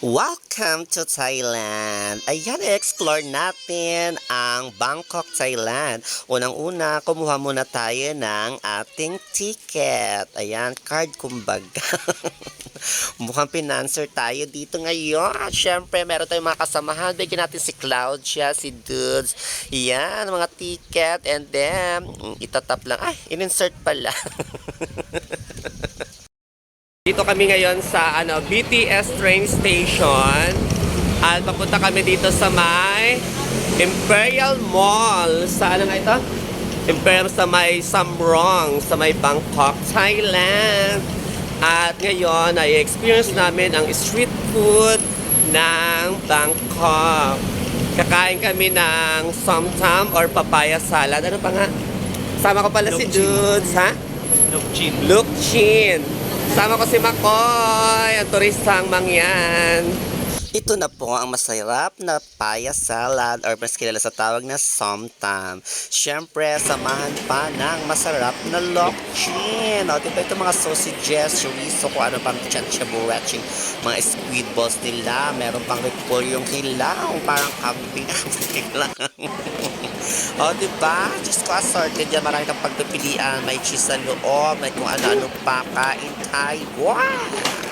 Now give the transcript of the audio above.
Welcome to Thailand! Ayan, i-explore natin ang Bangkok, Thailand. Unang-una, kumuha muna tayo ng ating ticket. Ayan, card kumbaga. Mukhang pinanser tayo dito ngayon. Siyempre, meron tayong mga kasamahan. Bigyan natin si Claudia, si Dudes. Ayan, mga ticket. And then, itatap lang. Ay, in-insert pala. Dito kami ngayon sa BTS train station at papunta kami dito sa may Imperial Mall. Sa ano nga ito? Imperial sa may Samrong, sa may Bangkok, Thailand. At ngayon ay experience namin ang street food ng Bangkok. Kakain kami ng somtam or papaya salad. Ano pa nga? Sama ko pala si Dudes, ha? Lukchin. Lukchin. Sama ko si Makoy, ang turistang mangyan. Ito na po ang masarap na paya salad or mas kilala sa tawag na somtam. Siyempre, samahan pa ng masarap na lukchin. O, diba ito mga sausages, chorizo, kung ano pang chachaburaching, mga squid balls nila. Meron pang repolyong hilaw, parang kambing. O, diba? Diyos ko, assorted yan. Marami kang pagpipilian. May cheese sa loob, may kung ano-ano pa. Kain tayo. Wow!